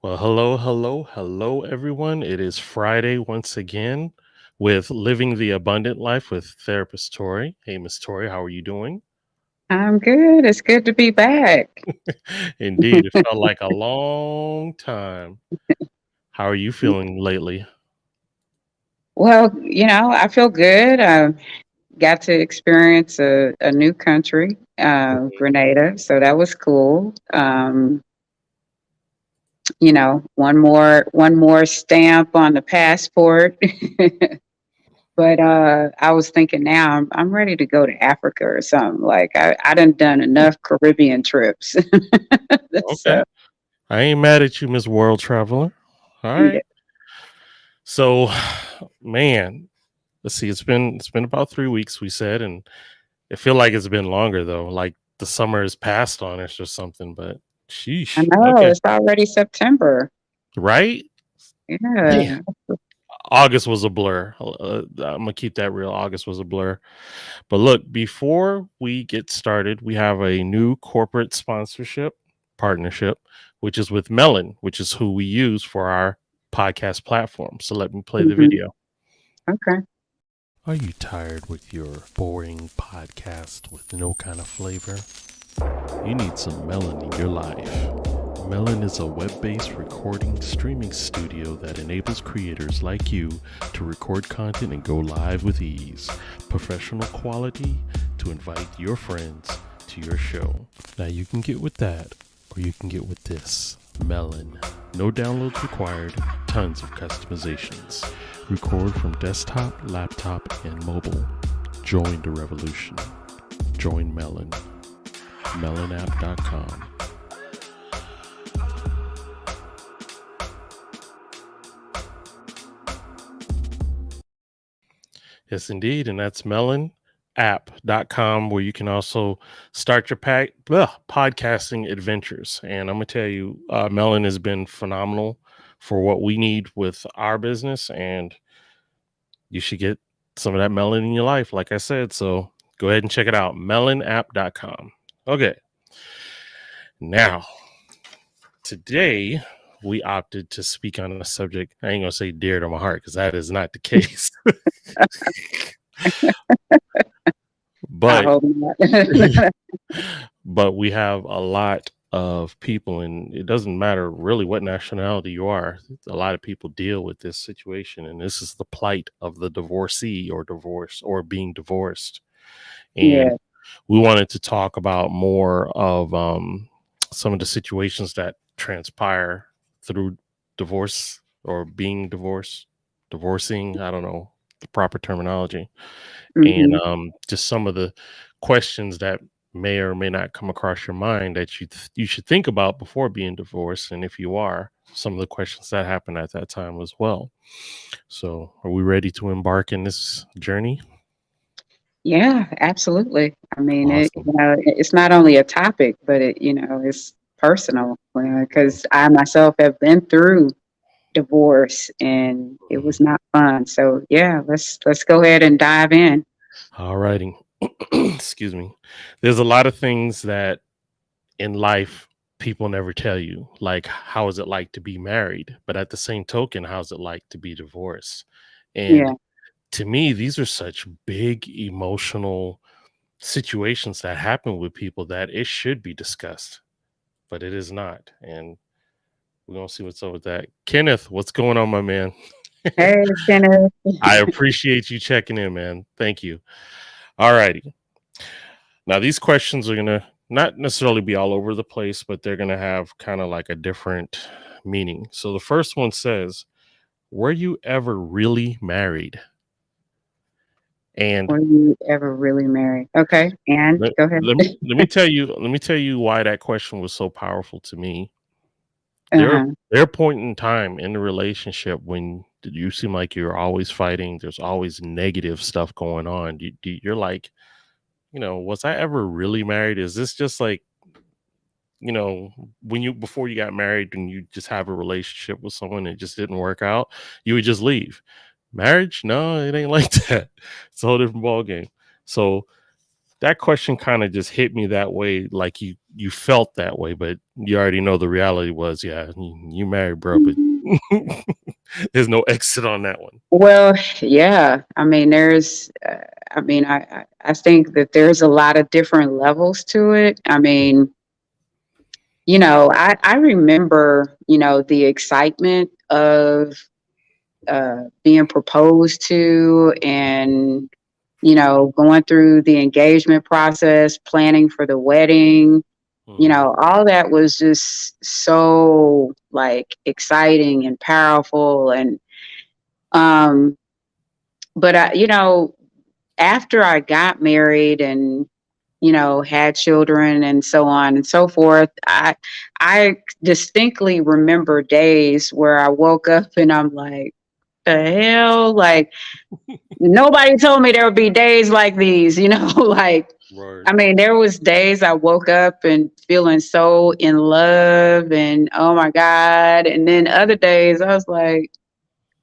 Well, hello, everyone. It is Friday once again with Living the Abundant Life with therapist Tori. Hey, Miss Tori, how are you doing? I'm good. It's good to be back. Indeed, it felt like a long time. How are you feeling lately? Well, I feel good. I got to experience a new country, Grenada, so that was cool. One more stamp on the passport. But I was thinking now I'm ready to go to Africa or something. Like I done enough Caribbean trips. Okay. So I ain't mad at you, Miss World Traveler. All yeah. right. So, man, let's see. It's been about 3 weeks, we said, and it feel like it's been longer though. Like the summer has passed on us or something. But I sheesh. know Okay. it's already September. Right? Man, Yeah. August was a blur. I'm gonna keep that real. August was a blur. But look, before we get started, we have a new corporate sponsorship partnership, which is with Melon, which is who we use for our podcast platform. So let me play the Hmm. video. Okay. Are you tired with your boring podcast with no kind of flavor? You need some Melon in your life. Melon is a web based recording streaming studio that enables creators like you to record content and go live with ease. Professional quality to invite your friends to your show. Now, you can get with that, or you can get with this Melon. No downloads required, tons of customizations. Record from desktop, laptop, and mobile. Join the revolution. Join Melon. Melonapp.com. Yes, indeed. And that's melonapp.com, where you can also start your podcasting adventures. And I'm going to tell you, Melon has been phenomenal for what we need with our business. And you should get some of that Melon in your life, like I said. So go ahead and check it out, melonapp.com. Okay. Now, today we opted to speak on a subject. I ain't going to say dear to my heart because that is not the case. I But hope not. but we have a lot of people, and it doesn't matter really what nationality you are. A lot of people deal with this situation, and this is the plight of the divorcee or divorce or being divorced. And Yeah. we wanted to talk about more of some of the situations that transpire through divorce or being divorced, divorcing. I don't know the proper terminology, and Hmm. just some of the questions that may or may not come across your mind that you should think about before being divorced, and if you are, some of the questions that happen at that time as well. So, are we ready to embark in this journey? Yeah, absolutely. I mean, Awesome. it's not only a topic, but it's personal because I myself have been through divorce and it Mhm. was not fun. So yeah, let's go ahead and dive in. All righty. Excuse me. There's a lot of things that in life people never tell you, like how is it like to be married, but at the same token, how's it like to be divorced? And Yeah, to me, these are such big emotional situations that happen with people that it should be discussed, but it is not. And we're gonna see what's up with that. Kenneth, what's going on, my man? hey, Kenneth. I appreciate you checking in, man. Thank you. All righty. Now these questions are gonna not necessarily be all over the place, but they're gonna have kind of like a different meaning. So the first one says, were you ever really married? And Were you ever really married? Okay, and let, go ahead. let me tell you why that question was so powerful to me. There Uh-huh. there are point in time in the relationship when you seem like you're always fighting. There's always negative stuff going on. You're like, was I ever really married? Is this just like, when you before you got married and you just have a relationship with someone and it just didn't work out, you would just leave. Marriage, no, it ain't like that. It's a whole different ball game. So that question kind of just hit me that way, like you felt that way, but you already know the reality was, yeah, you married, bro, but there's no exit on that one. Well, yeah. I mean, I think that there's a lot of different levels to it. I mean, I remember, the excitement of being proposed to and, going through the engagement process, planning for the wedding. All that was just so like exciting and powerful. And, um, but after I got married and, had children and so on and so forth, I distinctly remember days where I woke up and I'm like, the hell? Like, nobody told me there would be days like these, like, Right. I mean, there was days I woke up and feeling so in love and oh my God. And then other days I was like,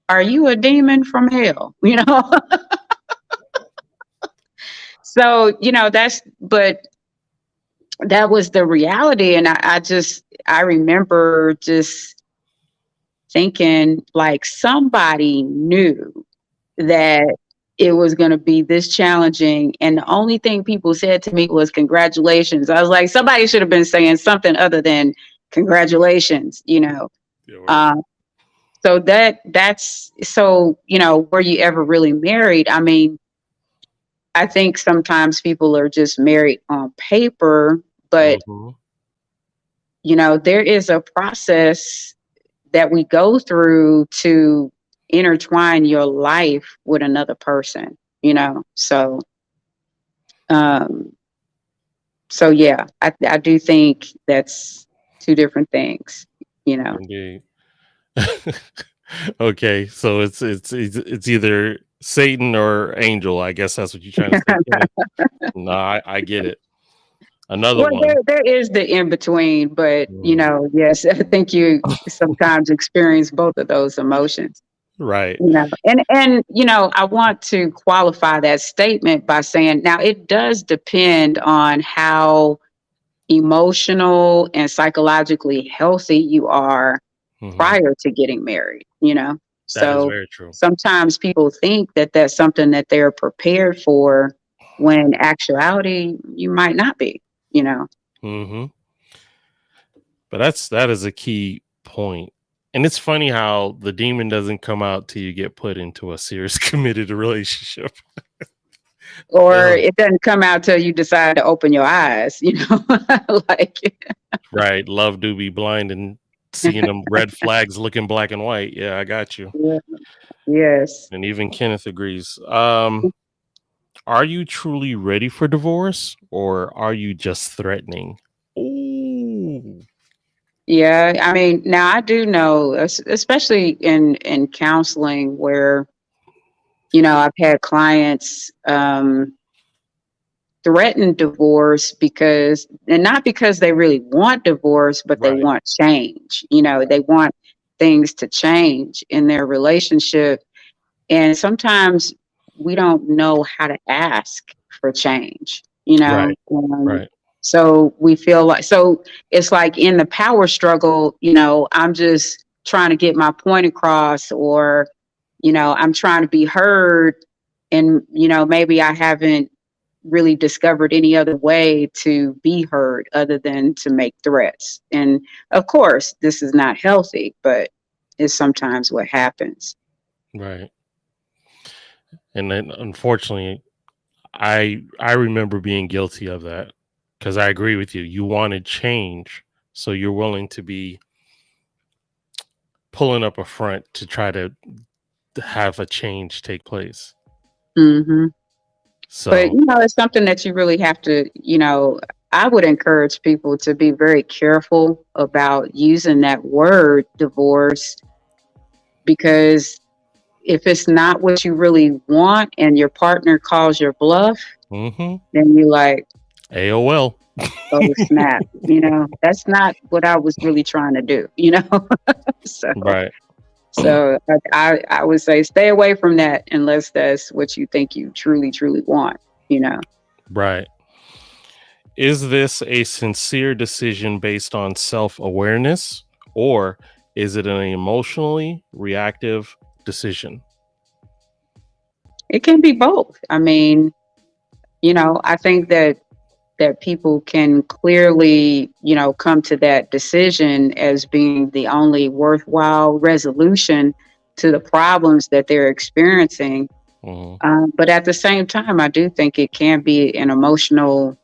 are you a demon from hell? So, but that was the reality. And I remember just thinking like somebody knew that it was going to be this challenging. And the only thing people said to me was congratulations. I was like, somebody should have been saying something other than congratulations, Yeah, right. So that's so, were you ever really married? I mean, I think sometimes people are just married on paper, but Mhm. there is a process that we go through to intertwine your life with another person, so um so yeah, I do think that's two different things, Indeed. Okay, so it's either Satan or angel. I guess that's what you're trying to say, Kenneth. No, I get it. Another well, one. there is the in between, but Mhm. yes, I think you sometimes experience both of those emotions. Right. And I want to qualify that statement by saying now it does depend on how emotional and psychologically healthy you are Mhm. prior to getting married, That is so very true. sometimes people think that that's something that they're prepared for when actuality you might not be, Mhm. But that is a key point. And it's funny how the demon doesn't come out till you get put into a serious committed relationship. or Ugh. it doesn't come out till you decide to open your eyes, like Right. Love do be blind and seeing them red flags looking black and white. Yeah, I got you. yeah, yes. And even Kenneth agrees. Are you truly ready for divorce or are you just threatening? Ooh. Yeah, I mean, now I do know, especially in counseling, where I've had clients threaten divorce because, and not because they really want divorce, but they Right. want change. They want things to change in their relationship, and sometimes we don't know how to ask for change. Right. Right. So we feel like, so it's like in the power struggle, I'm just trying to get my point across, or, I'm trying to be heard. And, maybe I haven't really discovered any other way to be heard other than to make threats. And of course, this is not healthy, but it's sometimes what happens. Right. And then unfortunately, I remember being guilty of that because I agree with you. You wanted change, so you're willing to be pulling up a front to try to have a change take place. Hmm. But So, it's something that you really have to, I would encourage people to be very careful about using that word divorce, because if it's not what you really want and your partner calls your bluff, mhm. then you're like, AOL. oh snap, that's not what I was really trying to do, so Right. I would say stay away from that unless that's what you think you truly, truly want, Right. Is this a sincere decision based on self-awareness, or is it an emotionally reactive decision? It can be both. I mean, I think that people can clearly, come to that decision as being the only worthwhile resolution to the problems that they're experiencing. Mhm, But at the same time, I do think it can be an emotional,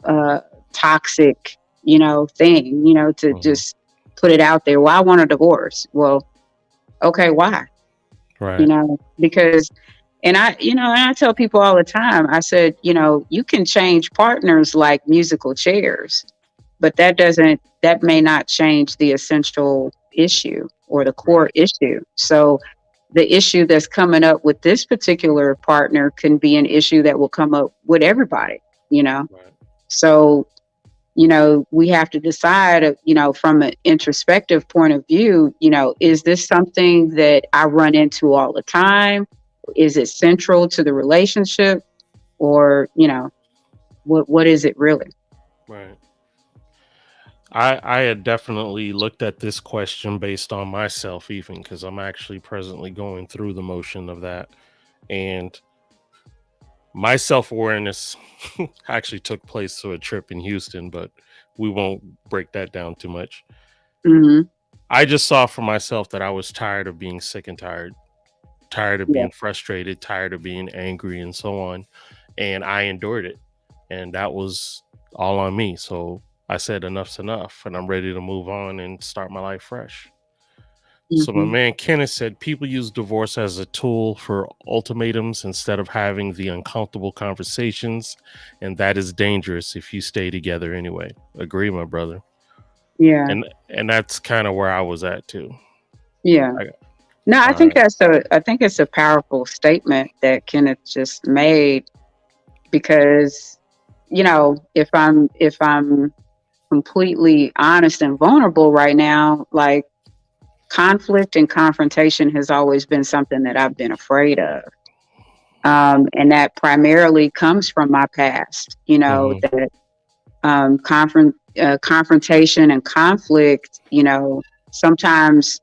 uh, toxic, thing, to mhm. just put it out there. Well, I want a divorce. Well, okay, why? Right. Because and I tell people all the time, I said, you can change partners like musical chairs, but that may not change the essential issue or the core Right. issue. So the issue that's coming up with this particular partner can be an issue that will come up with everybody, you know. Right. So, we have to decide, from an introspective point of view, is this something that I run into all the time? Is it central to the relationship? Or, what is it really? Right. I had definitely looked at this question based on myself, even because I'm actually presently going through the motion of that. And my self awareness actually took place to a trip in Houston, but we won't break that down too much. Hmm. I just saw for myself that I was tired of being sick and tired of Yeah. being frustrated, tired of being angry, and so on. And I endured it. And that was all on me. So I said, enough's enough. And I'm ready to move on and start my life fresh. So my Hmm. man Kenneth said people use divorce as a tool for ultimatums instead of having the uncomfortable conversations, and that is dangerous if you stay together anyway. Agree, my brother. Yeah. And that's kind of where I was at too. Yeah. I, No, all right. I think it's a powerful statement that Kenneth just made, because, if I'm completely honest and vulnerable right now, like, conflict and confrontation has always been something that I've been afraid of. And that primarily comes from my past, Mm-hmm. that confrontation and conflict, sometimes,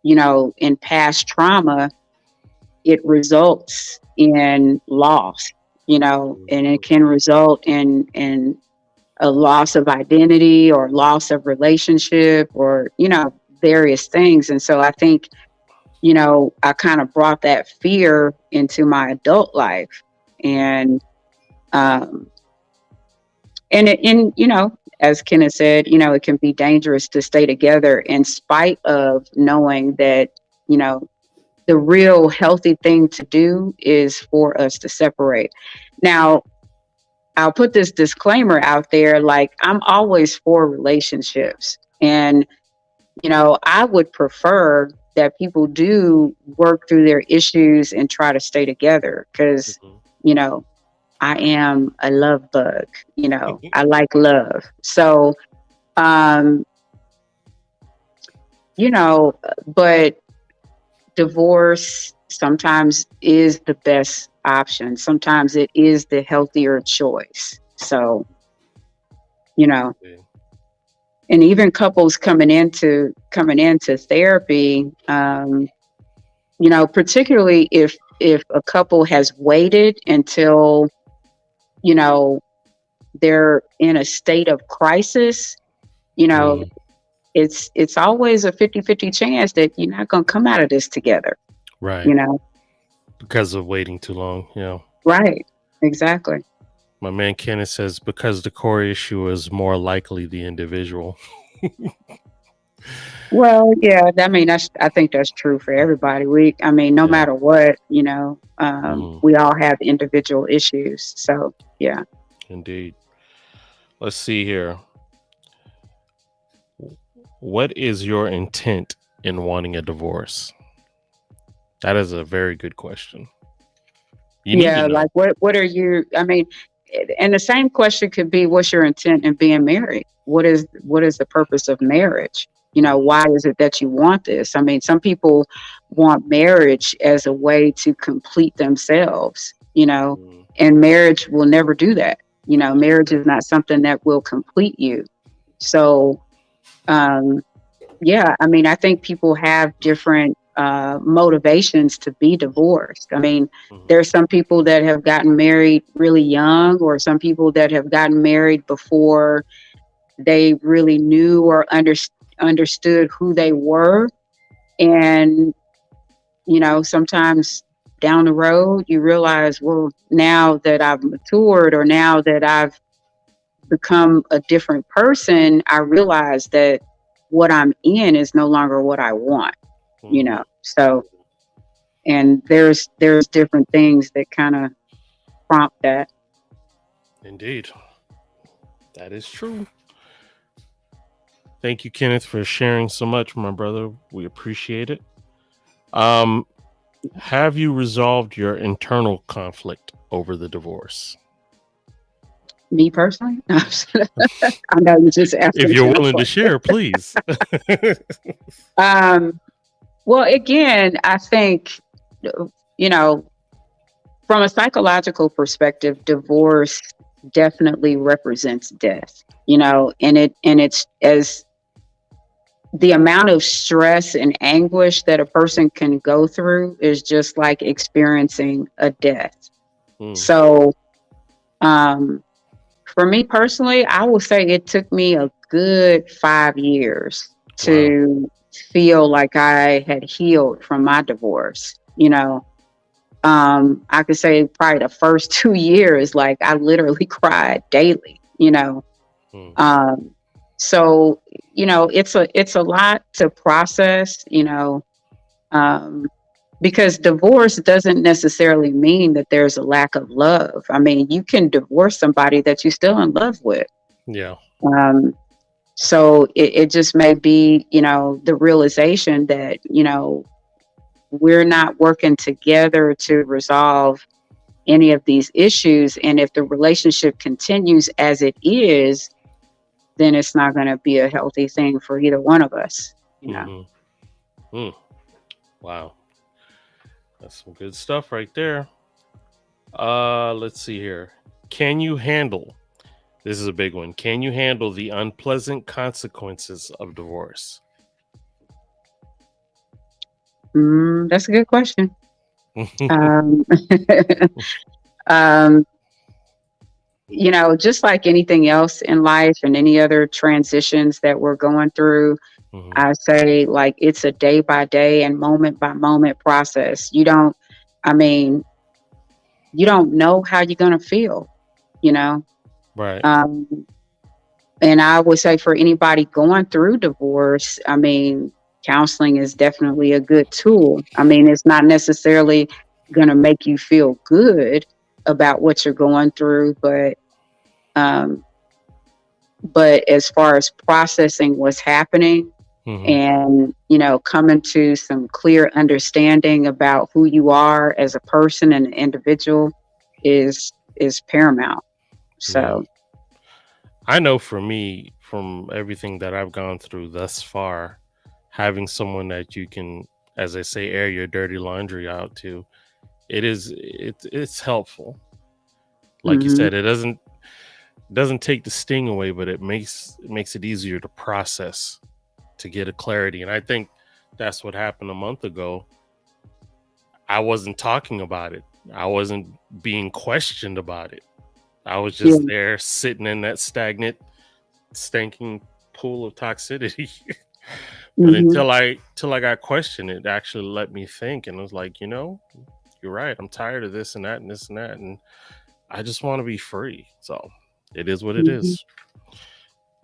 in past trauma, it results in loss, and it can result in a loss of identity or loss of relationship, or, various things. And so I think, I kind of brought that fear into my adult life. And, um, as Kenneth said, it can be dangerous to stay together in spite of knowing that, you know, the real healthy thing to do is for us to separate. Now, I'll put this disclaimer out there, like, I'm always for relationships. And, I would prefer that people do work through their issues and try to stay together, because, Mm-hmm. you know, I am a love bug, I like love. So, um, you know, but divorce sometimes is the best option. Sometimes it is the healthier choice. So, you know, Okay. and even couples coming into therapy, particularly if a couple has waited until, you know, they're in a state of crisis, you know, Mm, it's always a 50-50 chance that you're not going to come out of this together, right. you know. Because of waiting too long. Yeah. Right. Exactly. My man Kenneth says because the core issue is more likely the individual. Well, yeah, I think that's true for everybody. I mean, no Yeah, matter what, mhm, we all have individual issues. So, yeah. indeed. Let's see here. What is your intent in wanting a divorce? That is a very good question. You need to Yeah, know. like, what are you, I mean, and the same question could be, what's your intent in being married? What is the purpose of marriage? Mhm, Why is it that you want this? I mean, some people want marriage as a way to complete themselves, mhm, and marriage will never do that. Marriage is not something that will complete you. So, um, yeah, I mean, I think people have different motivations to be divorced. I mean, Mhm. there's some people that have gotten married really young, or some people that have gotten married before they really knew or understood who they were. And, sometimes down the road, you realize, well, now that I've matured, or now that I've become a different person, I realize that what I'm in is no longer what I want, Mhm. So, and there's different things that kind of prompt that. Indeed, that is true. Thank you, Kenneth, for sharing so much, my brother. We appreciate it. Um, have you resolved your internal conflict over the divorce? Me personally, I know you just asked If me you're that willing to question. share, please. Um, well, again, I think, you know, from a psychological perspective, divorce definitely represents death, and it's as the amount of stress and anguish that a person can go through is just like experiencing a death. Mm, So, um, for me personally, I will say it took me a good 5 years wow. to feel like I had healed from my divorce. I could say probably the first 2 years, like I literally cried daily. Mm, Um, so, it's a lot to process, um, because divorce doesn't necessarily mean that there's a lack of love. I mean, you can divorce somebody that you're still in love with. yeah. Um, so it just may be, the realization that, we're not working together to resolve any of these issues. And if the relationship continues as it is, then it's not going to be a healthy thing for either one of us. Hmm. Mm, wow. That's some good stuff right there. Let's see here. Can you handle This is a big one. Can you handle the unpleasant consequences of divorce? That's a good question. Um, um, just like anything else in life and any other transitions that we're going through, Hmm. I say like it's a day by day and moment by moment process. I mean, you don't know how you're going to feel, you know? Right. Um, and I would say for anybody going through divorce, I mean, counseling is definitely a good tool. I mean, it's not necessarily going to make you feel good about what you're going through, um, but as far as processing what's happening Hmm. and, coming to some clear understanding about who you are as a person and an individual is paramount. Yeah. So, I know for me, from everything that I've gone through thus far, having someone that you can, as I say, air your dirty laundry out to, it's helpful. Like you mhm. said, it doesn't take the sting away, but it makes it easier to process, to get a clarity. And I think that's what happened a month ago. I wasn't talking about it. I wasn't being questioned about it. I was Yeah. just there sitting in that stagnant, stinking pool of toxicity. But Mhm. until I got questioned, it actually let me think, and it was like, you're right. I'm tired of this and that and this and that, and I just want to be free. So it is what it Mhm. is.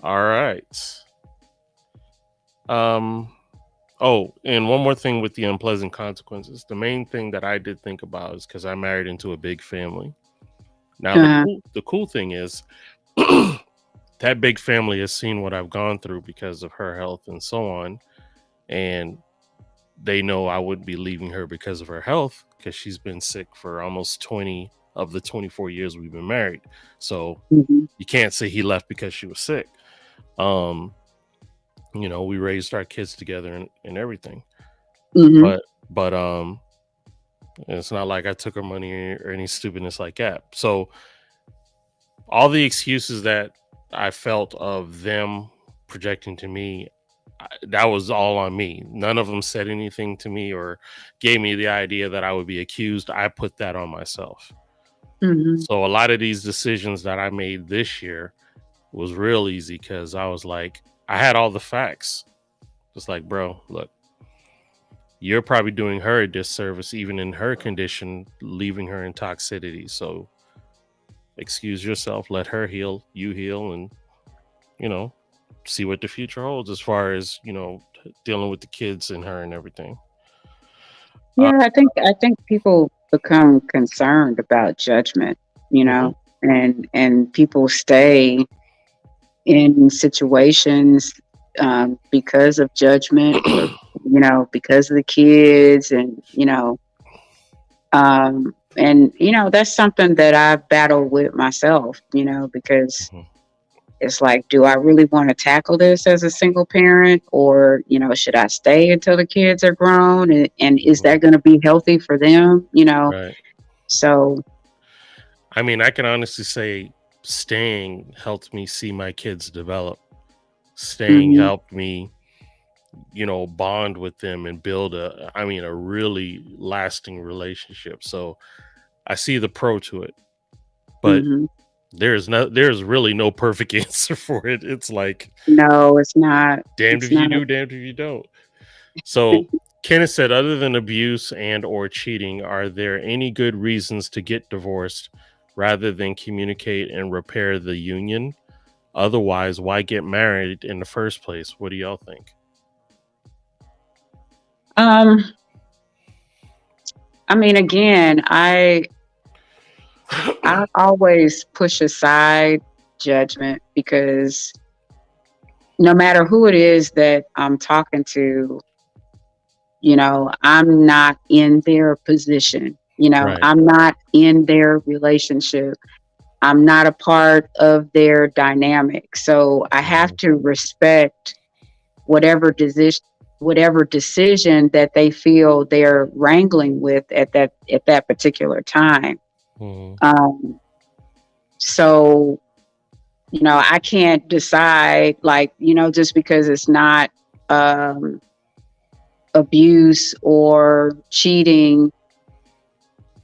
All right. Um. Oh, and one more thing with the unpleasant consequences. The main thing that I did think about is because I married into a big family. Now Uh-huh. the cool thing is that big family has seen what I've gone through because of her health and so on, and they know I wouldn't be leaving her because of her health, because she's been sick for almost 20 of the 24 years we've been married. So Mhm. you can't say he left because she was sick. Um, we raised our kids together and everything. Mhm. But it's not like I took her money or any stupidness like that. So all the excuses that I felt of them projecting to me, that was all on me. None of them said anything to me or gave me the idea that I would be accused. I put that on myself. Mm-hmm. So a lot of these decisions that I made this year was real easy because I was like, I had all the facts. Just like, bro, look, you're probably doing her a disservice, even in her condition, leaving her in toxicity. So excuse yourself, let her heal, you heal, and, you know, see what the future holds as far as, you know, dealing with the kids and her and everything. Uh, Yeah, I think people become concerned about judgment, you mhm, know, and people stay in situations because of judgment, or because of the kids, and that's something that I battle with myself, because mhm, it's like, do I really want to tackle this as a single parent, or should I stay until the kids are grown, and is mhm. that going to be healthy for them? Right. So. I mean, I can honestly say staying helped me see my kids develop. Staying Mhm, helped me, you know, bond with them and build a really lasting relationship. So I see the pro to it, but mhm. there's really no perfect answer for it. It's like No, it's not. damned It's if you not. do, damned if you don't. So Kenneth said, other than abuse and or cheating, are there any good reasons to get divorced rather than communicate and repair the union? Otherwise, why get married in the first place? What do y'all think? Um, I mean, again, I always push aside judgment, because no matter who it is that I'm talking to, I'm not in their position. Right. I'm not in their relationship. I'm not a part of their dynamic. So I have Mhm. to respect whatever decision that they feel they're wrangling with at that particular time. Mhm. Um, so I can't decide, like, just because it's not um, abuse or cheating,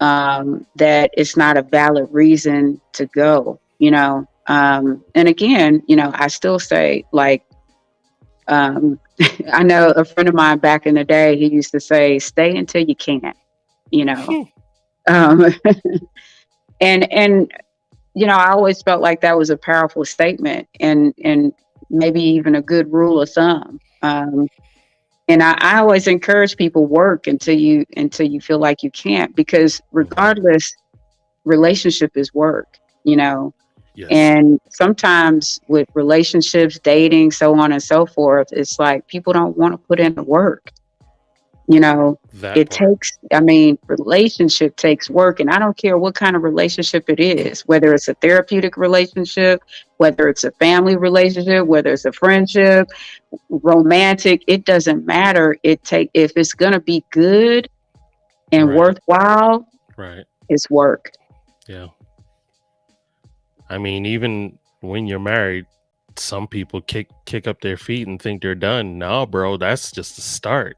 that it's not a valid reason to go. And again, I still say, like, I know a friend of mine back in the day, he used to say, stay until you can't, you know. Um, and I always felt like that was a powerful statement, and maybe even a good rule of thumb. And I always encourage people, work until you feel like you can't, because Mhm. regardless, relationship is work, you know. Yes, And sometimes with relationships, dating, so on and so forth, it's like people don't want to put in the work. you know that it part. takes, I mean, relationship takes work, and I don't care what kind of relationship it is, whether it's a therapeutic relationship, whether it's a family relationship, whether it's a friendship, romantic, it doesn't matter. If it's going to be good and Right. worthwhile, Right. it's work. Yeah. I mean, even when you're married, some people kick up their feet and think they're done. No, bro, that's just the start.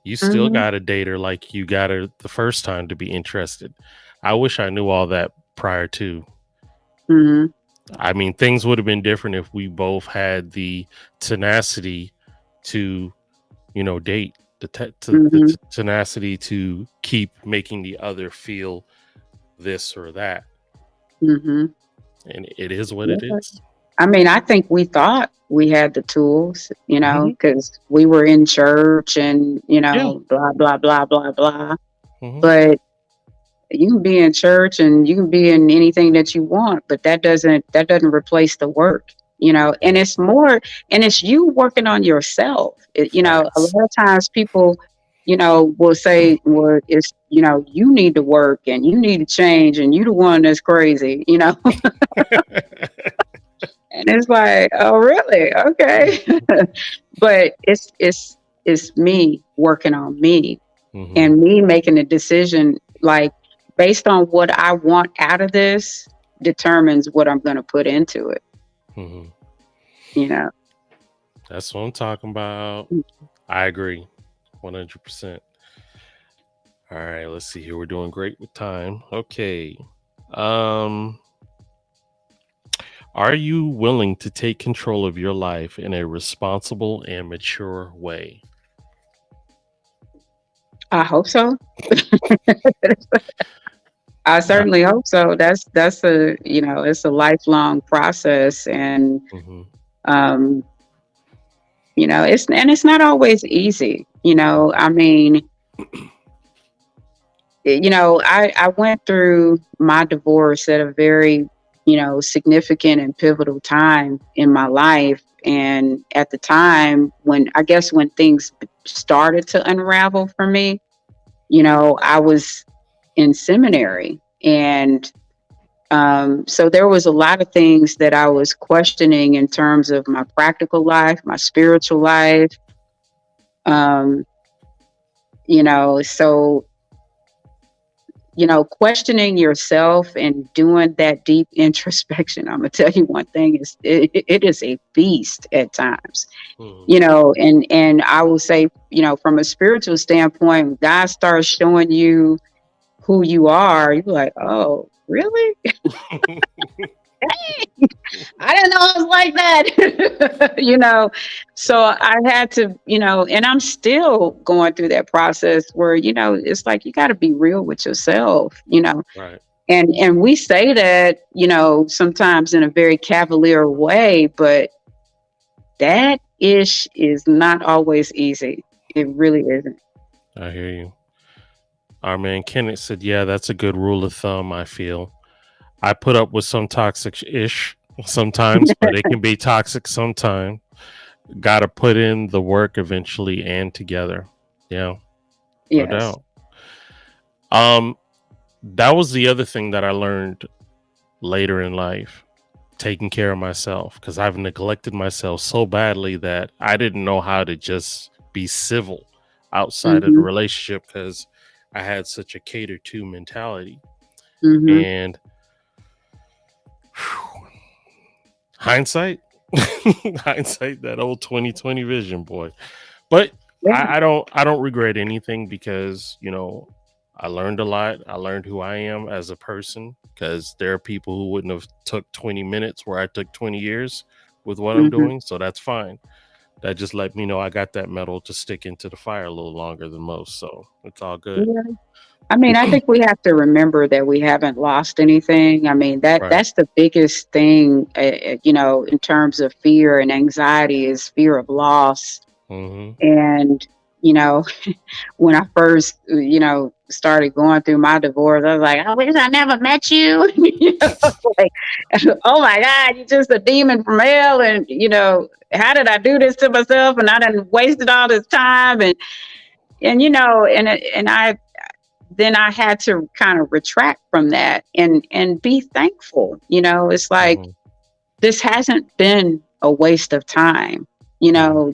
You still Hmm. got to date her like you got her the first time to be interested. I wish I knew all that prior to. Hmm. I mean, things would have been different if we both had the tenacity to, you know, date, Hmm. tenacity to keep making the other feel this or that. Hmm. And it is what Yeah. it is. I mean, I think we thought we had the tools, Hmm. because we were in church and, Yeah. blah, blah, blah, blah, blah. Hmm. But you can be in church and you can be in anything that you want, but that doesn't replace the work. And Right. it's more, and it's you working on yourself. A Facts. lot of times people, will say, well, it's, you need to work and you need to change and you the one that's crazy. And it's like, oh, really? Okay. But it's me working on me, Hmm. and me making a decision, like, based on what I want out of this. determines what I'm going to put into it. Mhm. You know. That's what I'm talking about. I agree, 100%. All right, let's see here. We're doing great with time. Okay. Um, are you willing to take control of your life in a responsible and mature way? I hope so. I Uh, certainly hope so. That's a, it's a lifelong process, and mhm, um, it's not always easy. I mean, I went through my divorce at a very, significant and pivotal time in my life. And at the time when things started to unravel for me, I was in seminary. And so there was a lot of things that I was questioning in terms of my practical life, my spiritual life. Um, so questioning yourself and doing that deep introspection, I'm gonna tell you one thing, it is a beast at times. mhm. And I will say, from a spiritual standpoint, God starts showing you who you are, you're like, oh, really? I didn't know it was like that. So I had to, and I'm still going through that process where, it's like you got to be real with yourself, Right. and we say that, sometimes in a very cavalier way, but that ish is not always easy. It really isn't. I hear you. Our man Kenneth said, yeah, that's a good rule of thumb, I feel. I put up with some toxic ish sometimes, but it can be toxic sometimes. Got to put in the work eventually and together. Yeah, no Yes. doubt. Um, that was the other thing that I learned later in life, taking care of myself, because I've neglected myself so badly that I didn't know how to just be civil outside of the Mm-hmm. relationship because I had such a cater to mentality. Mm-hmm. And hindsight, hindsight, that old 2020 vision, boy. But Yeah. I don't regret anything because I learned a lot. I learned who I am as a person because there are people who wouldn't have took 20 minutes where I took 20 years with what I'm Mm-hmm. doing. So that's fine. That just let me know I got that metal to stick into the fire a little longer than most. So it's all good. Yeah. I mean, I think we have to remember that we haven't lost anything. I mean, Right. that's the biggest thing, in terms of fear and anxiety is fear of loss. Mm-hmm. And, you know, when I first, started going through my divorce, I was like, I wish I never met you. Like, oh my God, you're just a demon from hell. And, how did I do this to myself? And I done wasted all this time. And then I had to kind of retract from that and be thankful. It's like Mm-hmm. this hasn't been a waste of time. Mm-hmm.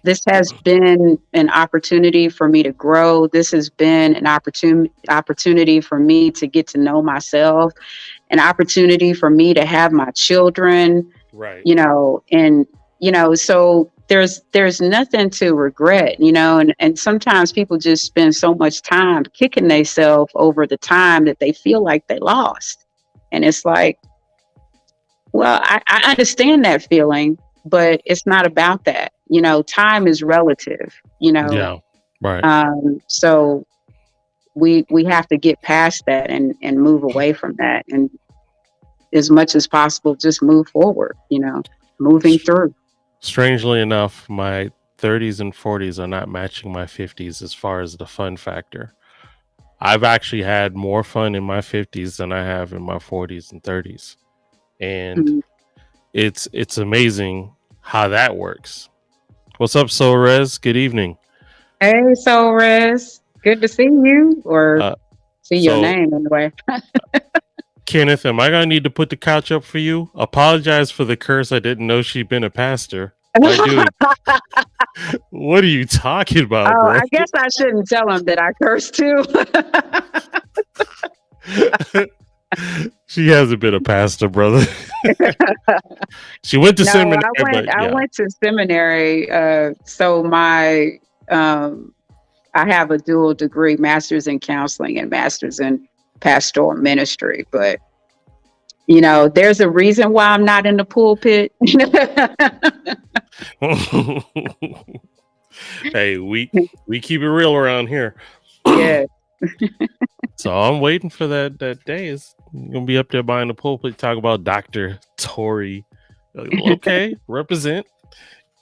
This has been an opportunity for me to grow. This has been an opportunity for me to get to know myself, an opportunity for me to have my children, Right. and so there's nothing to regret, and sometimes people just spend so much time kicking themselves over the time that they feel like they lost. And it's like, well, I understand that feeling, but it's not about that. Time is relative, Yeah. Right. so we have to get past that and move away from that, and as much as possible just move forward, moving S- through. Strangely enough, my 30s and 40s are not matching my 50s as far as the fun factor. I've actually had more fun in my 50s than I have in my 40s and 30s. And Mhm. it's amazing how that works. What's up, Sorez? Good evening. Hey, Soul Res, good to see you, or Uh see your so name anyway. Kenneth, am I gonna need to put the couch up for you? Apologize for the curse. I didn't know she'd been a pastor. My dude, what are you talking about, Oh, bro? I guess I shouldn't tell him that I curse too. She hasn't been a pastor, brother. She went to No, seminary, but I yeah. went to seminary. So my I have a dual degree, master's in counseling and master's in pastoral ministry. But there's a reason why I'm not in the pulpit. Hey, we keep it real around here. Yeah. So I'm waiting for that day. It's gonna be up there behind the pulpit, talk about Dr. Tori. Okay, represent.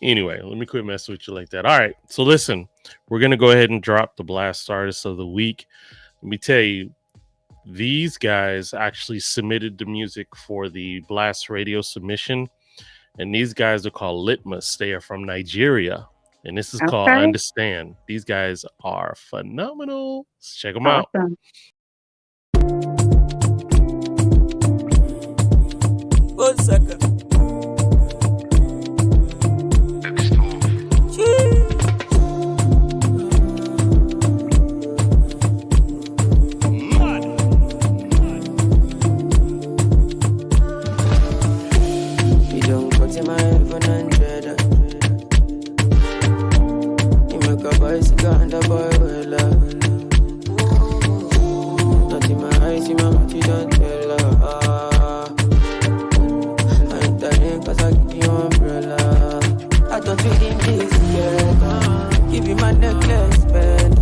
Anyway, let me quit messing with you like that. All right, so listen, we're gonna go ahead and drop the Blast Artist of the Week. Let me tell you, these guys actually submitted the music for the Blast Radio submission, and these guys are called Litmus. They are from Nigeria, and this is called Okay. Understand. These guys are phenomenal. Let's check them out. Awesome. 1 second. You don't cut in my head for 900. You make a bicycle and a boy well up. Not in my eyes, in my mouth, you don't tell her. I ain't dying cause I give you umbrella. I don't feel in this together. Give you my necklace, spend.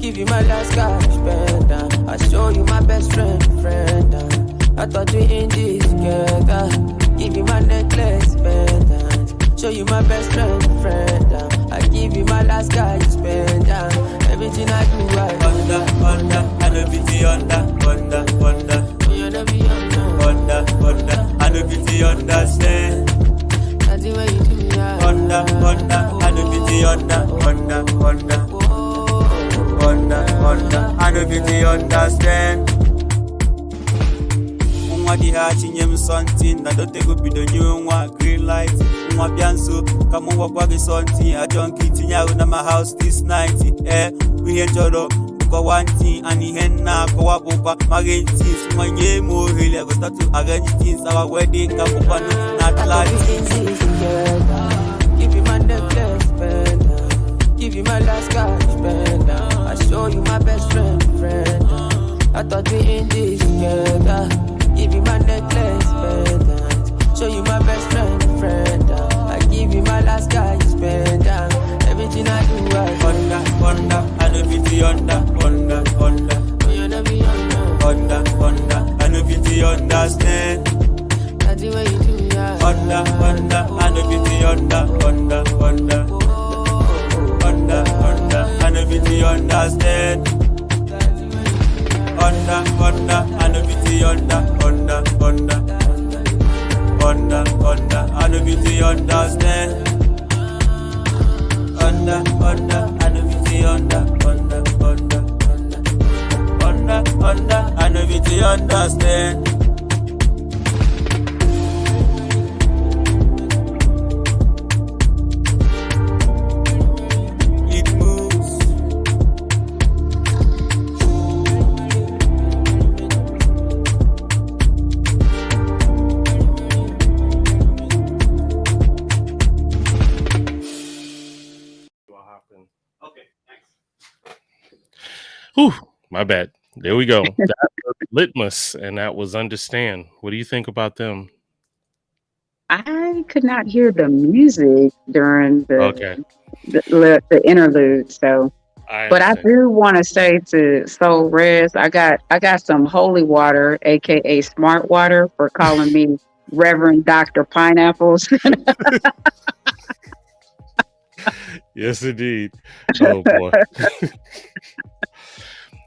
Give you my last cash, spend. I show you my best friend. I thought we in this together. Give you my necklace, spend. Show you my best friend. I give you my last cash, spend. Everything I do, I under. I know beauty under. You know be under. I know beauty understand. That's the way you do me, under. I know beauty under. I know beauty understand. Mwadi hachinye something na don't take up the new one green light. Mwabianso kama wakwa something a junkie tinya na my house this night. We enjoy kwa one thing and henna kwa papa magentis manye mo hele go start to arrange things our wedding ka papa not like give you my necklace spend. Give you my last cash spend. I show you my best friend. I thought we in this together. Give you my necklace, spend. Show you my best friend. I give you my last guy, you spend. Everything I do, I under. I know beauty under. You know be under. I know beauty understand. That's the way you do me, under. I know beauty under. I know beauty understand. Under, I know beauty under. I know beauty understand. Under, I know beauty under. I know beauty understand. Whew, my bad. There we go. That was Litmus, and that was Understand. What do you think about them? I could not hear the music during Okay. the interlude. So, but I understand. do want to say to Soul Res, I got some holy water, aka smart water, for calling me Reverend Dr. Pineapples. Yes, indeed. Oh boy.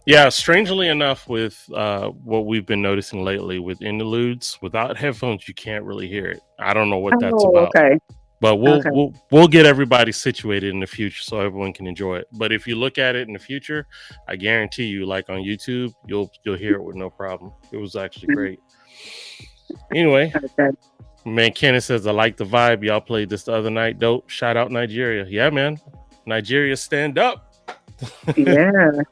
Yeah, strangely enough, with what we've been noticing lately with interludes, without headphones, you can't really hear it. I don't know what that's about. Okay. But Okay. we'll get everybody situated in the future so everyone can enjoy it. But if you look at it in the future, I guarantee you, like on YouTube, you'll hear it with no problem. It was actually great. Anyway, Okay. man, Kenneth says, I like the vibe. Y'all played this the other night. Dope. Shout out Nigeria. Yeah, man. Nigeria, stand up. Yeah.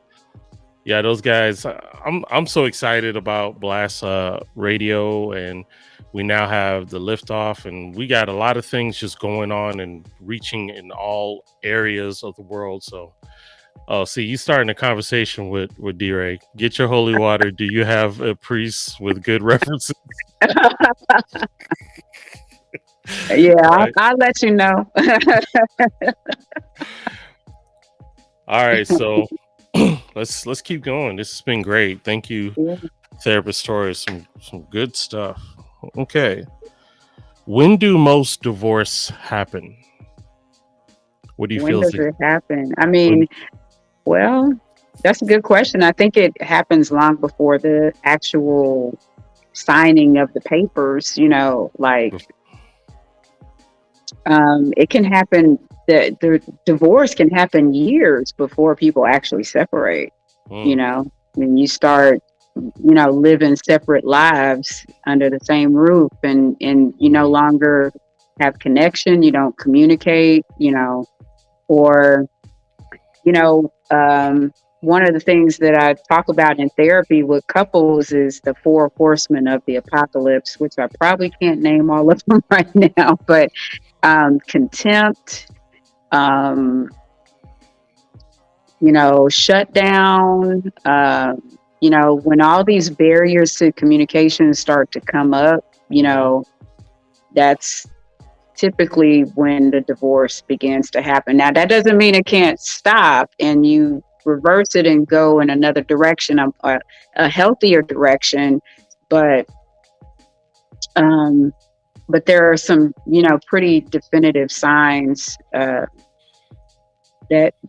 Yeah, those guys. I'm so excited about Blast Radio, and we now have the liftoff, and we got a lot of things just going on and reaching in all areas of the world. So, oh, see, you starting a conversation with D-Ray. Get your holy water. Do you have a priest with good references? Yeah, Right. I'll let you know. All right, so let's keep going. This has been great. Thank you, Yeah. Therapist Tori. Some good stuff. Okay. When do most divorce happen? What do you When feel is does the it happen? I when, mean, well, that's a good question. I think it happens long before the actual signing of the papers, like it can happen. The divorce can happen years before people actually separate. mm, When you start, living separate lives under the same roof, and you no mhm, longer have connection, you don't communicate, or you know, one of the things that I talk about in therapy with couples is the four horsemen of the apocalypse, which I probably can't name all of them right now, but contempt, um, shutdown, when all these barriers to communication start to come up, mhm, that's typically when the divorce begins to happen. Now, that doesn't mean it can't stop and you reverse it and go in another direction, a healthier direction, but um, but there are some, pretty definitive signs that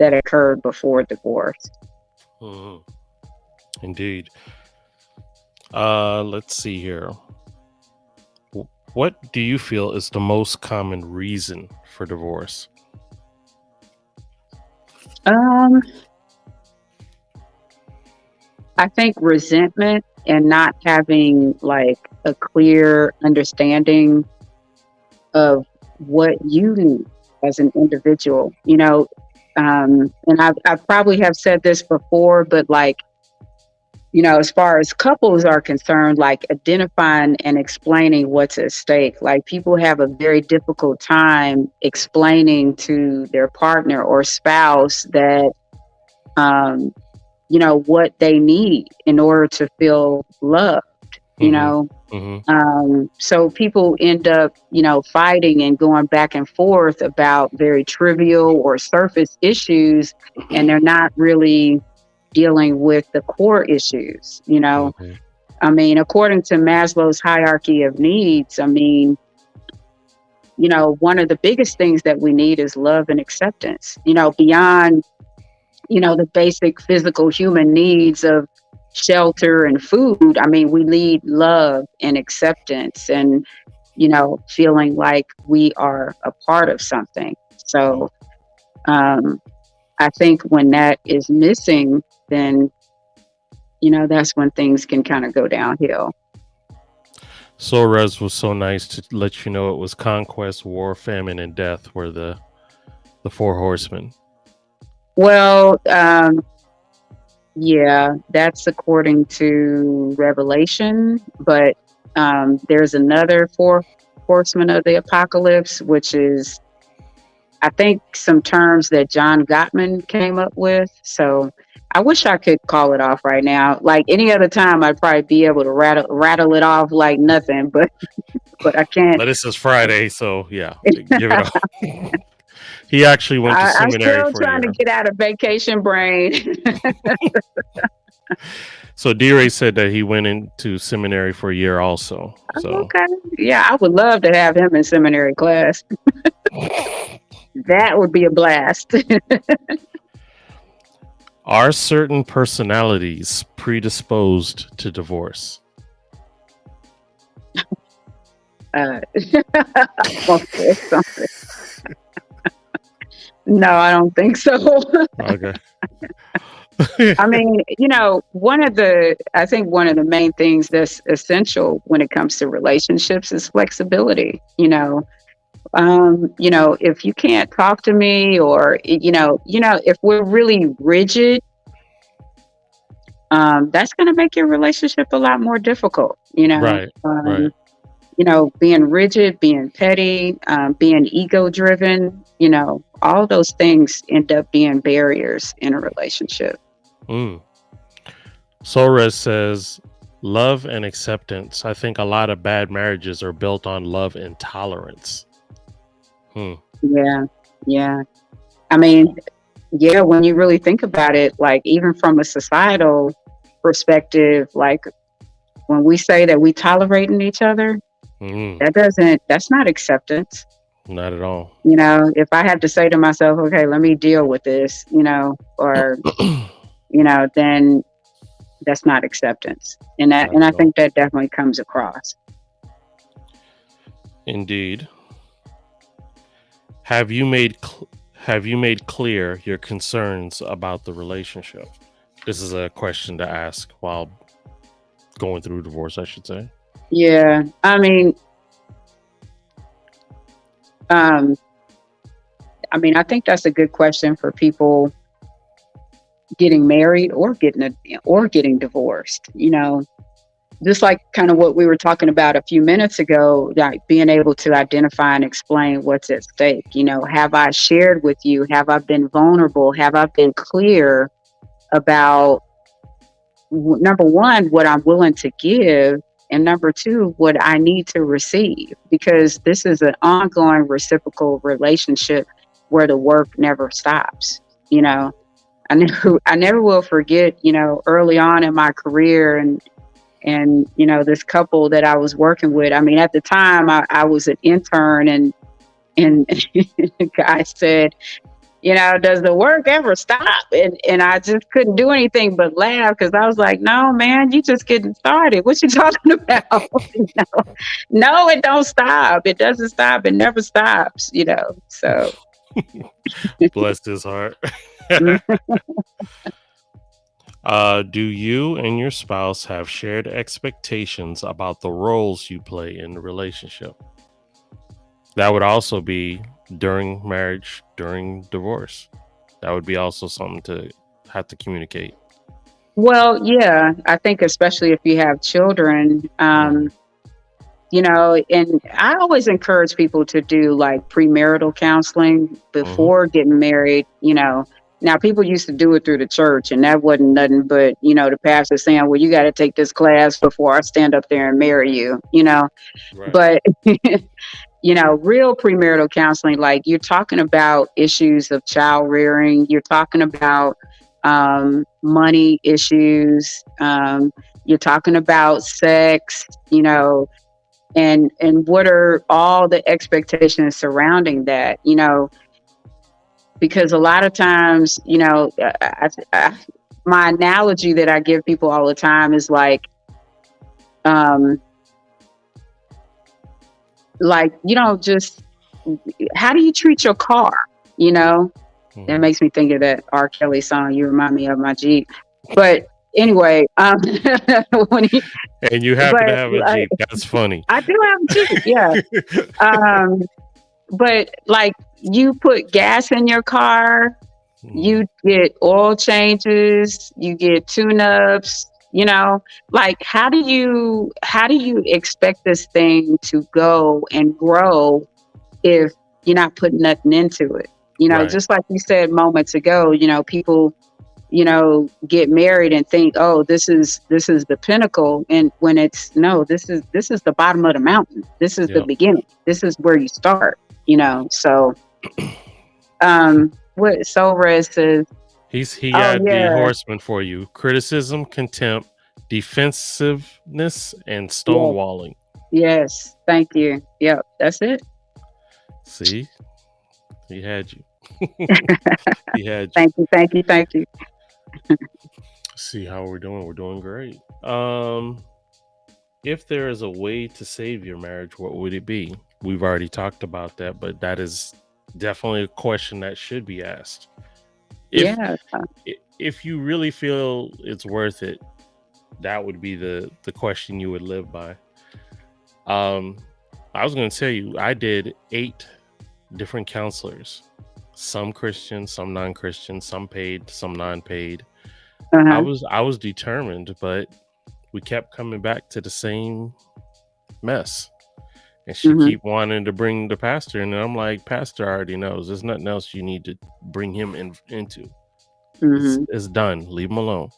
occurred before divorce. mhm. Indeed. Let's see here. What do you feel is the most common reason for divorce? Um, I think resentment and not having like a clear understanding of what you need as an individual, and I probably have said this before, but like, as far as couples are concerned, like identifying and explaining what's at stake, like people have a very difficult time explaining to their partner or spouse that, um, what they need in order to feel loved, you Mm-hmm. know. Mm-hmm. So people end up, fighting and going back and forth about very trivial or surface issues, and they're not really dealing with the core issues, Mm-hmm. I mean, according to Maslow's hierarchy of needs, I mean, one of the biggest things that we need is love and acceptance, beyond, the basic physical human needs of shelter and food. I mean, we need love and acceptance and, feeling like we are a part of something. So I think when that is missing, then, that's when things can kind of go downhill. Soares was so nice to let you know it was conquest, war, famine, and death were the four horsemen. Well, yeah, that's according to Revelation, but there's another four horsemen of the apocalypse, which is, I think, some terms that John Gottman came up with. So I wish I could call it off right now. Like any other time, I'd probably be able to rattle it off like nothing, but I can't. But this is Friday, so yeah, give it up. He actually went to I'm seminary still for a trying to year. get out of vacation brain. So D-Ray said that he went into seminary for a year also. So Okay. Yeah, I would love to have him in seminary class. That would be a blast. are certain personalities predisposed to divorce? I'm gonna say something. No, I don't think so. Okay. I mean, I think one of the main things that's essential when it comes to relationships is flexibility. If you can't talk to me, or if we're really rigid that's going to make your relationship a lot more difficult, Right. Right. being rigid, being petty, being ego driven, all those things end up being barriers in a relationship. Mm. Sorez says, love and acceptance. I think a lot of bad marriages are built on love and tolerance. Yeah. Yeah. I mean, yeah, when you really think about it, like even from a societal perspective, like when we say that we tolerating each other, that's not acceptance. Not at all. If I have to say to myself, okay, let me deal with this, or, then that's not acceptance. And I think that definitely comes across. Indeed. Have you made clear your concerns about the relationship? This is a question to ask while going through divorce, I should say. Yeah. I mean, I think that's a good question for people getting married or getting divorced, just like kind of what we were talking about a few minutes ago, like being able to identify and explain what's at stake. Have I shared with you? Have I been vulnerable? Have I been clear about, number one, what I'm willing to give, and number two, what I need to receive? Because this is an ongoing reciprocal relationship where the work never stops. I never will forget, early on in my career and this couple that I was working with. I mean, at the time I was an intern, and the guy said, does the work ever stop? And I just couldn't do anything but laugh, because I was like, no, man, you just getting started. What you talking about? No, it don't stop. It doesn't stop. It never stops, so. Bless his heart. Do you and your spouse have shared expectations about the roles you play in the relationship? That would also be during marriage, during divorce. That would be also something to have to communicate. Well, yeah, I think especially if you have children, and I always encourage people to do like premarital counseling before getting married. Now people used to do it through the church, and that wasn't nothing but, the pastor saying, well, you got to take this class before I stand up there and marry you, Right. But, real premarital counseling, like you're talking about issues of child rearing, you're talking about money issues, you're talking about sex, and what are all the expectations surrounding that, because a lot of times, my analogy that I give people all the time is like just, how do you treat your car? That makes me think of that R. Kelly song, You Remind Me of My Jeep. But anyway, and you happen to have a Jeep. That's funny. I do have a Jeep, yeah. But like, you put gas in your car, you get oil changes, you get tune-ups, like how do you expect this thing to go and grow if you're not putting nothing into it? Right. Just like you said moments ago, people, get married and think, oh, this is the pinnacle. And when it's, no, this is the bottom of the mountain. This is the beginning. This is where you start, so, what Sorez says, he had the horseman for you: criticism, contempt, defensiveness, and stonewalling. Yes. Thank you. Yep. That's it. See, he had you. He had you. Thank you. See how we're doing. We're doing great. If there is a way to save your marriage, what would it be? We've already talked about that, but that is definitely a question that should be asked. If you really feel it's worth it, that would be the question you would live by. I was going to tell you, I did 8 different counselors, some Christian, some non-Christian, some paid, some non-paid. Uh-huh. I was determined, but we kept coming back to the same mess. And she Mm-hmm. keep wanting to bring the pastor, and I'm like, Pastor already knows. There's nothing else you need to bring him into. Mm-hmm. It's done. Leave him alone.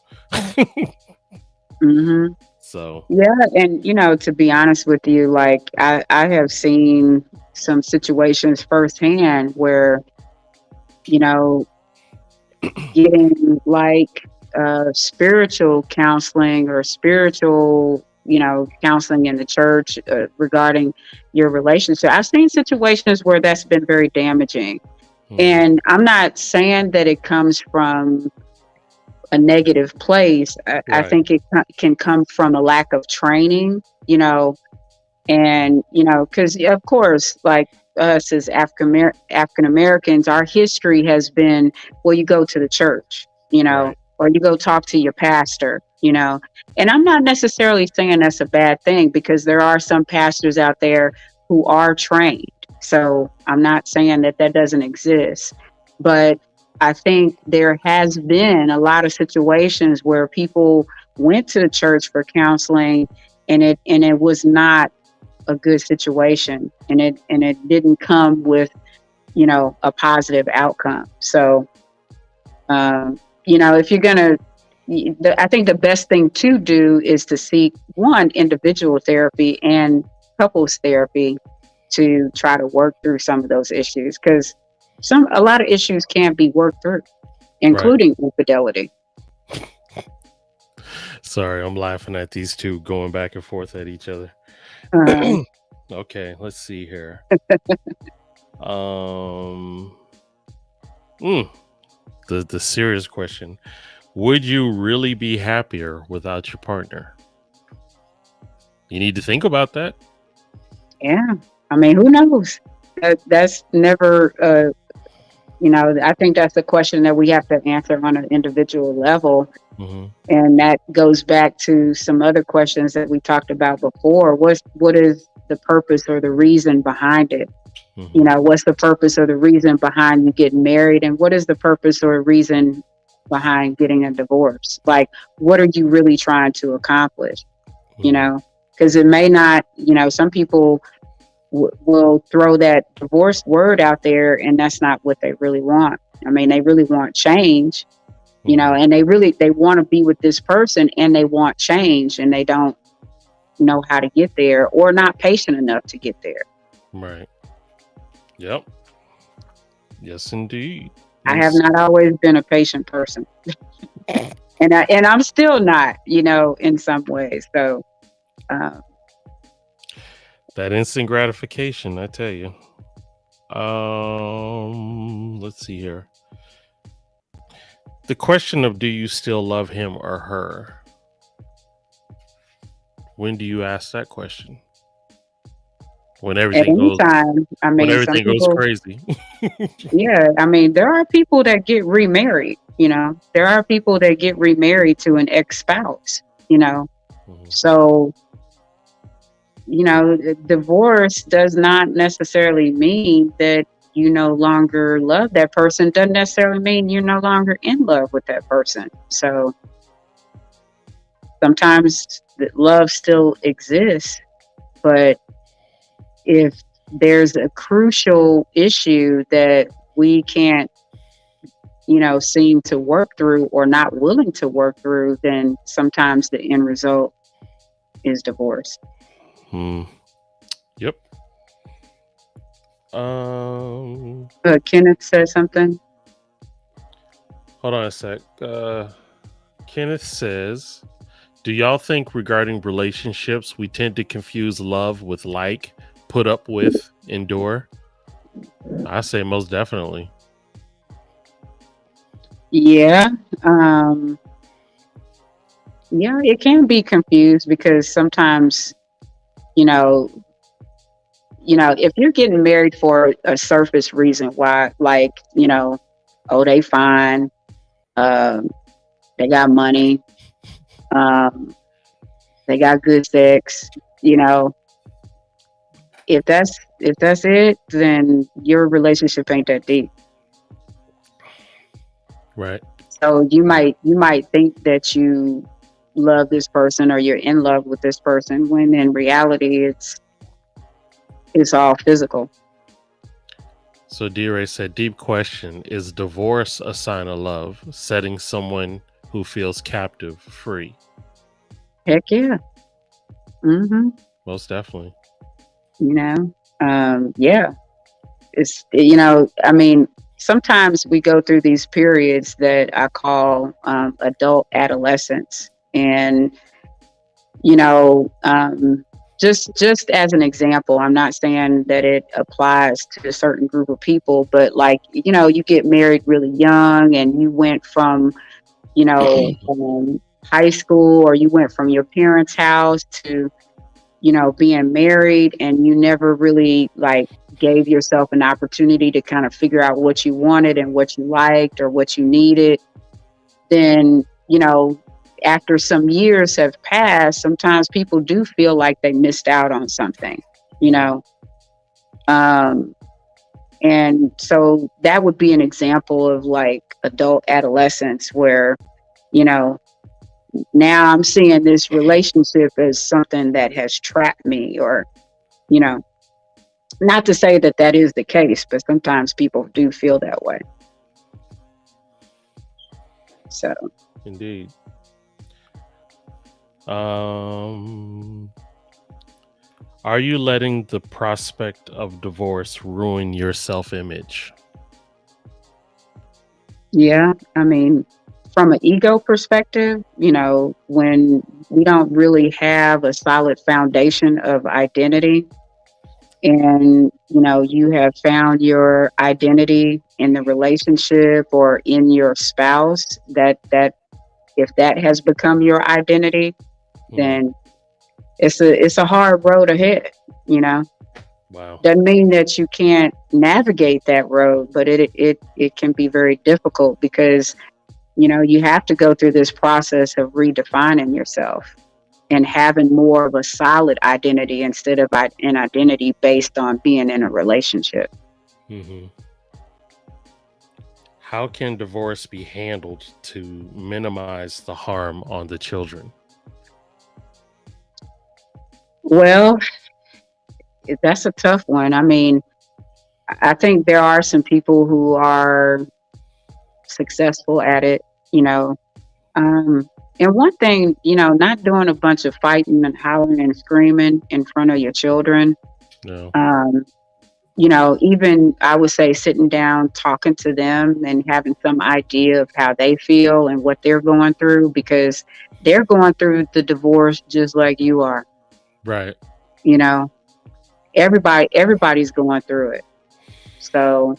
Mm-hmm. So Yeah, and to be honest with you, like I have seen some situations firsthand where, you know, getting like spiritual counseling or spiritual, counseling in the church regarding your relationship. I've seen situations where that's been very damaging. And I'm not saying that it comes from a negative place. I right, think it can come from a lack of training, and because of course, like us as African Americans, our history has been, well, you go to the church, right, or you go talk to your pastor, and I'm not necessarily saying that's a bad thing, because there are some pastors out there who are trained, so I'm not saying that that doesn't exist, but I think there has been a lot of situations where people went to the church for counseling, and it was not a good situation, and it didn't come with a positive outcome. So if you're gonna, I think the best thing to do is to seek one, individual therapy and couples therapy to try to work through some of those issues, because a lot of issues can't be worked through, right. including infidelity. Sorry, I'm laughing at these two going back and forth at each other. uh, Okay, let's see here. Um, mm, the serious question: would you really be happier without your partner? You need to think about that. yeah, I mean, who knows? That's never I think that's a question that we have to answer on an individual level. Mm-hmm. And that goes back to some other questions that we talked about before. What is the purpose or the reason behind it? Mm-hmm. What's the purpose or the reason behind you getting married? And what is the purpose or reason behind getting a divorce? Like, what are you really trying to accomplish? Mm-hmm. Because it may not, some people will throw that divorce word out there, and that's not what they really want. I mean, they really want change, Mm-hmm. and they want to be with this person, and they want change, and they don't know how to get there, or not patient enough to get there. Right. Yep. Yes, indeed. I have not always been a patient person, and I'm still not, in some ways. So, that instant gratification, I tell you. Let's see here. The question of do you still love him or her? When do you ask that question? When at everything any goes time, I when mean, some everything goes people, crazy. yeah, I mean, there are people that get remarried. There are people that get remarried to an ex-spouse. Mm-hmm. So, divorce does not necessarily mean that you no longer love that person. Doesn't necessarily mean you're no longer in love with that person. So sometimes love still exists, but if there's a crucial issue that we can't, seem to work through, or not willing to work through, then sometimes the end result is divorce. Yep. Kenneth said something. Hold on a sec. Kenneth says, do y'all think regarding relationships we tend to confuse love with like, put up with, endure? I say most definitely. Yeah. Yeah, it can be confused, because sometimes, if you're getting married for a surface reason, why, like, oh, they fine, they got money, they got good sex, if that's it, then your relationship ain't that deep. Right. So you might think that you love this person or you're in love with this person when in reality it's all physical. So D-Ray said, deep question, is divorce a sign of love, setting someone who feels captive free? Heck yeah. Mm-hmm. Most definitely. You know, yeah. It's, you know, I mean, sometimes we go through these periods that I call adult adolescence. And, you know, just as an example, I'm not saying that it applies to a certain group of people, but like, you know, you get married really young and you went from, you know, high school, or you went from your parents' house to, you know, being married, and you never really like gave yourself an opportunity to kind of figure out what you wanted and what you liked or what you needed. Then, you know, after some years have passed, sometimes people do feel like they missed out on something, you know. Um, and so that would be an example of like adult adolescence where, you know, now I'm seeing this relationship as something that has trapped me, or, you know, not to say that that is the case, but sometimes people do feel that way. So, Indeed. Are you letting the prospect of divorce ruin your self-image? yeah, I mean, from an ego perspective, you know, when we don't really have a solid foundation of identity, and, you know, you have found your identity in the relationship or in your spouse, that if that has become your identity, then it's a hard road ahead, you know. Wow. Doesn't mean that you can't navigate that road, but it can be very difficult because, you know, you have to go through this process of redefining yourself and having more of a solid identity instead of an identity based on being in a relationship. Mm-hmm. How can divorce be handled to minimize the harm on the children? Well, that's a tough one. I mean, I think there are some people who are successful at it, you know. And one thing, you know, not doing a bunch of fighting and howling and screaming in front of your children. No. You know, even I would say sitting down, talking to them and having some idea of how they feel and what they're going through, because they're going through the divorce just like you are. Right. You know, everybody's going through it. So,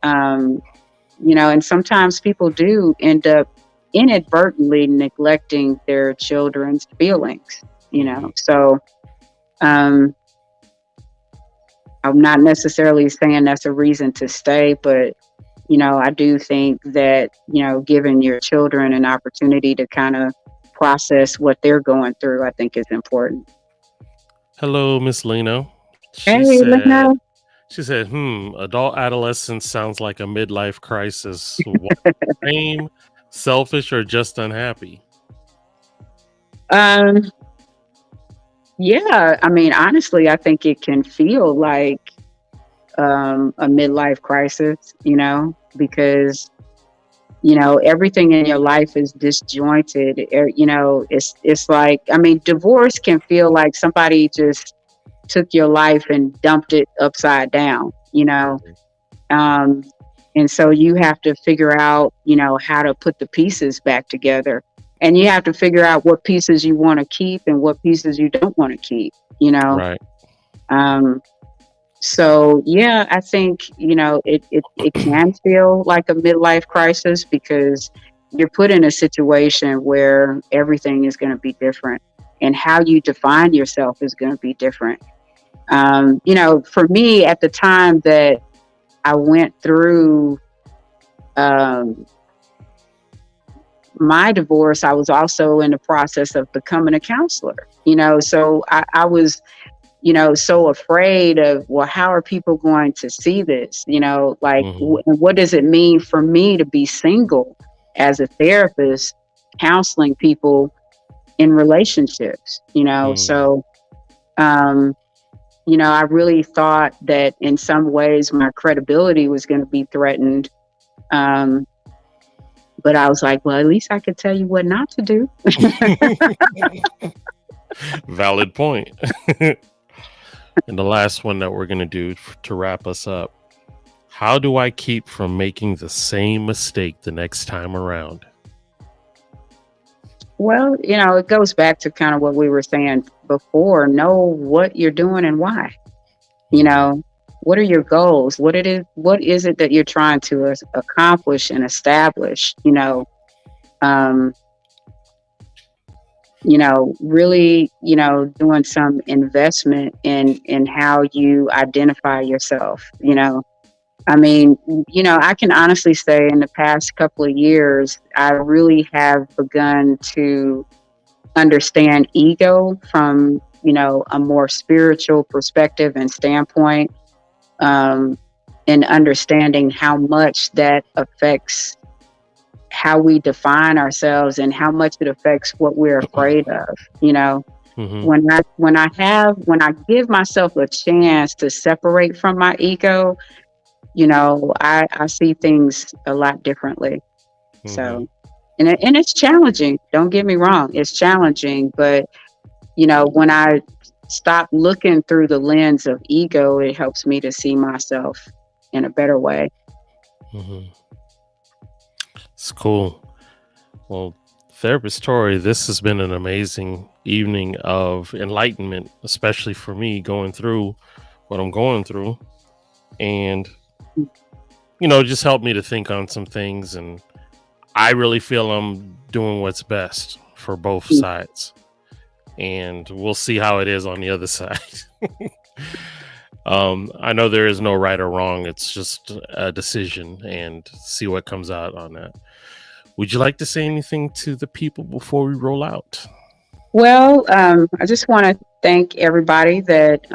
you know, and sometimes people do end up inadvertently neglecting their children's feelings, you know. So, I'm not necessarily saying that's a reason to stay, but, you know, I do think that, you know, giving your children an opportunity to kind of process what they're going through, I think is important. Hello, Miss Lino. Hey, Lena. She said, adult adolescence sounds like a midlife crisis. What, lame, selfish, or just unhappy? Yeah, I mean, honestly, I think it can feel like a midlife crisis, you know, because, you know, everything in your life is disjointed. You know, it's like, I mean, divorce can feel like somebody just took your life and dumped it upside down, you know. And so you have to figure out, you know, how to put the pieces back together. And you have to figure out what pieces you want to keep and what pieces you don't want to keep, you know. Right. So yeah, I think, you know, it can feel like a midlife crisis because you're put in a situation where everything is going to be different and how you define yourself is going to be different. You know, for me at the time that I went through my divorce, I was also in the process of becoming a counselor, you know, so I was, you know, so afraid of, well, how are people going to see this? You know, like, what does it mean for me to be single? as a therapist, counseling people in relationships, So, I really thought that in some ways my credibility was going to be threatened. But I was like, well, at least I could tell you what not to do. Valid point. And the last one that we're going to do to wrap us up. How do I keep from making the same mistake the next time around? Well, it goes back to kind of what we were saying before. Know what you're doing and why. What are your goals? What is it that you're trying to accomplish and establish? Really, doing some investment in how you identify yourself. I can honestly say in the past couple of years, I really have begun to understand ego from, a more spiritual perspective and standpoint, and understanding how much that affects how we define ourselves and how much it affects what we're afraid of. When I give myself a chance to separate from my ego, I see things a lot differently. So, and it's challenging. Don't get me wrong. It's challenging, but when I stop looking through the lens of ego, it helps me to see myself in a better way. It's cool. Well, Therapist Tori, this has been an amazing evening of enlightenment, especially for me going through what I'm going through. And, just helped me to think on some things. And I really feel I'm doing what's best for both sides. And we'll see how it is on the other side. I know there is no right or wrong. It's just a decision and see what comes out on that. Would you like to say anything to the people before we roll out? Well, I just want to thank everybody that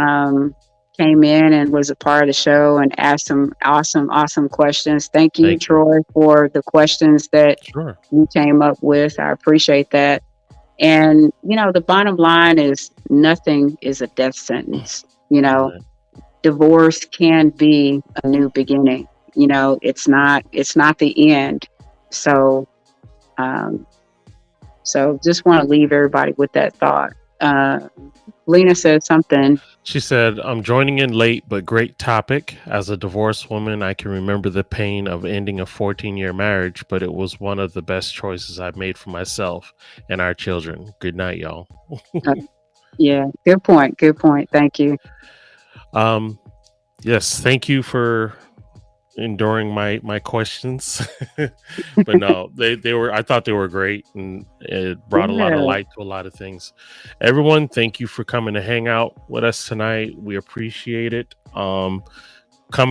came in and was a part of the show and asked some awesome questions. Thank you, Troy, for the questions that you came up with. I appreciate that. And, the bottom line is nothing is a death sentence. Divorce can be a new beginning. It's not the end. So just want to leave everybody with that thought. Lena said something. She said, I'm joining in late, but great topic. As a divorced woman, I can remember the pain of ending a 14-year marriage, but it was one of the best choices I've made for myself and our children. Good night, y'all. Yeah, good point. Thank you. Yes, thank you for enduring my questions. But no, I thought they were great, and it brought a lot of light to a lot of things. Everyone, thank you for coming to hang out with us tonight. We appreciate it. Come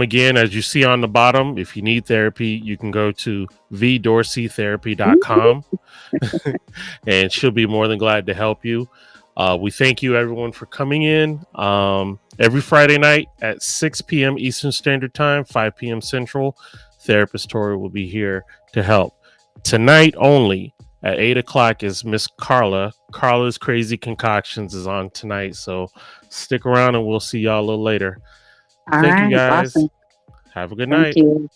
again, as you see on the bottom. If you need therapy, you can go to vdorseytherapy.com and she'll be more than glad to help you. We thank you, everyone, for coming in. Every Friday night at 6 p.m. Eastern Standard Time, 5 p.m. Central, Therapist Tori will be here to help. Tonight only at 8 o'clock is Miss Carla. Carla's Crazy Concoctions is on tonight, so stick around and we'll see y'all a little later. Thank you, guys. Awesome. Have a good night. Thank you.